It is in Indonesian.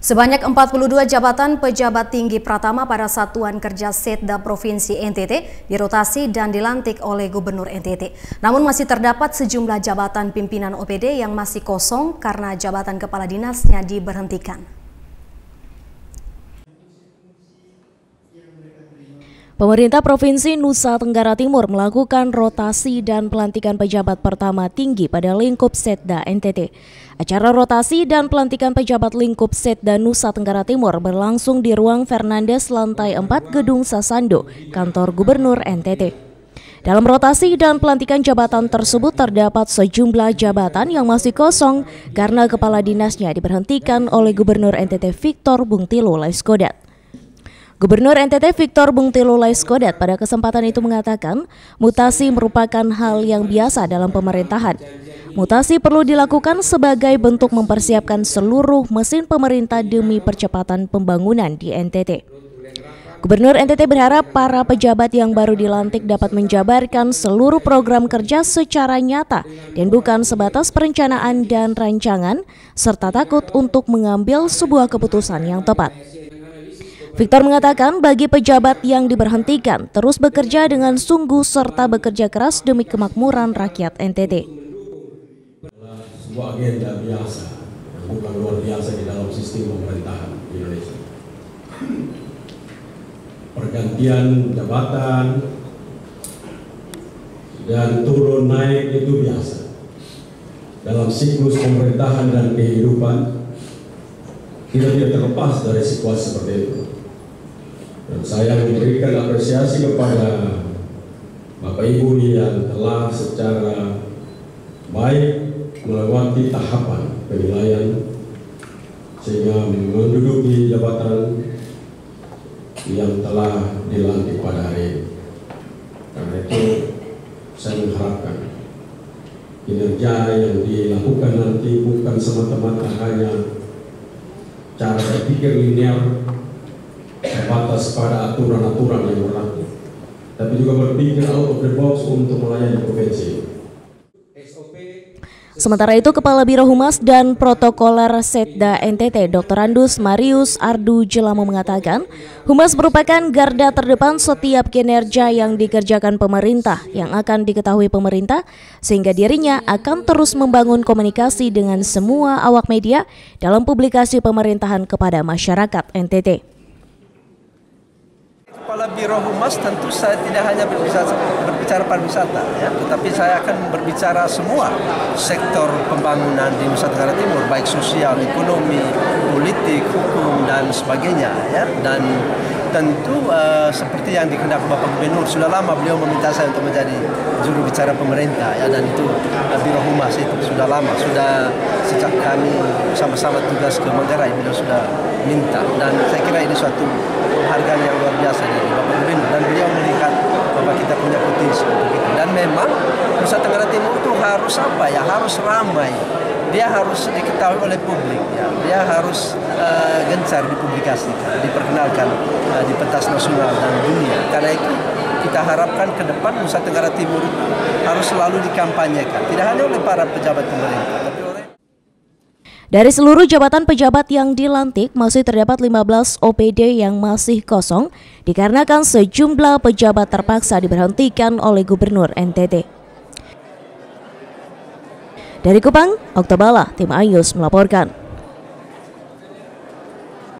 Sebanyak 42 jabatan pejabat tinggi Pratama pada Satuan Kerja Setda Provinsi NTT dirotasi dan dilantik oleh Gubernur NTT. Namun masih terdapat sejumlah jabatan pimpinan OPD yang masih kosong karena jabatan kepala dinasnya diberhentikan. Pemerintah Provinsi Nusa Tenggara Timur melakukan rotasi dan pelantikan pejabat pertama tinggi pada lingkup Setda NTT. Acara rotasi dan pelantikan pejabat lingkup Setda Nusa Tenggara Timur berlangsung di ruang Fernandes lantai 4 Gedung Sasando, kantor Gubernur NTT. Dalam rotasi dan pelantikan jabatan tersebut terdapat sejumlah jabatan yang masih kosong karena kepala dinasnya diberhentikan oleh Gubernur NTT Victor Bungtilo Laiskodat. Gubernur NTT Victor Bungtilo Laiskodat pada kesempatan itu mengatakan, mutasi merupakan hal yang biasa dalam pemerintahan. Mutasi perlu dilakukan sebagai bentuk mempersiapkan seluruh mesin pemerintah demi percepatan pembangunan di NTT. Gubernur NTT berharap para pejabat yang baru dilantik dapat menjabarkan seluruh program kerja secara nyata dan bukan sebatas perencanaan dan rancangan, serta takut untuk mengambil sebuah keputusan yang tepat. Victor mengatakan bagi pejabat yang diberhentikan terus bekerja dengan sungguh serta bekerja keras demi kemakmuran rakyat NTT. Sebuah agenda biasa, bukan luar biasa di dalam sistem pemerintahan di Indonesia. Pergantian jabatan dan turun naik itu biasa dalam siklus pemerintahan dan kehidupan. Kita tidak terlepas dari situasi seperti itu. Dan saya memberikan apresiasi kepada Bapak Ibu yang telah secara baik melewati tahapan penilaian sehingga menduduki jabatan yang telah dilantik pada hari ini. Karena itu saya mengharapkan kinerja yang dilakukan nanti bukan semata-mata hanya cara berpikir linear terbatas pada aturan-aturan yang berlaku, tapi juga berpikir out of the box untuk melayani provinsi. Sementara itu, Kepala Biro Humas dan Protokoler Setda NTT, Dr. Andus Marius Ardu Jelamo mengatakan, Humas merupakan garda terdepan setiap kinerja yang dikerjakan pemerintah yang akan diketahui pemerintah, sehingga dirinya akan terus membangun komunikasi dengan semua awak media dalam publikasi pemerintahan kepada masyarakat NTT. Kepala Biro Humas tentu saya tidak hanya berbicara pariwisata, ya, tetapi saya akan berbicara semua sektor pembangunan di Nusa Tenggara Timur, baik sosial, ekonomi, politik, hukum dan sebagainya. Ya. Dan tentu seperti yang dikehendaki Bapak Gubernur, sudah lama beliau meminta saya untuk menjadi juru bicara pemerintah, ya, dan itu Biro Humas itu sudah lama, sudah sejak kami sama-sama tugas ke Manggarai beliau sudah minta, dan saya kira ini suatu penghargaan yang luar biasa dari Bapak Gubernur, dan beliau melihat bahwa kita punya potensi begitu. Dan memang Nusa Tenggara Timur itu harus apa ya, harus ramai, dia harus diketahui oleh publik, ya. Dia harus gencar dipublikasikan, diperkenalkan di pentas nasional dan dunia. Karena itu kita harapkan ke depan Nusa Tenggara Timur harus selalu dikampanyekan, tidak hanya oleh para pejabat pemerintah, tapi oleh... Dari seluruh jabatan pejabat yang dilantik, masih terdapat 15 OPD yang masih kosong dikarenakan sejumlah pejabat terpaksa diberhentikan oleh Gubernur NTT. Dari Kupang, Oktobala, Tim Ayus melaporkan.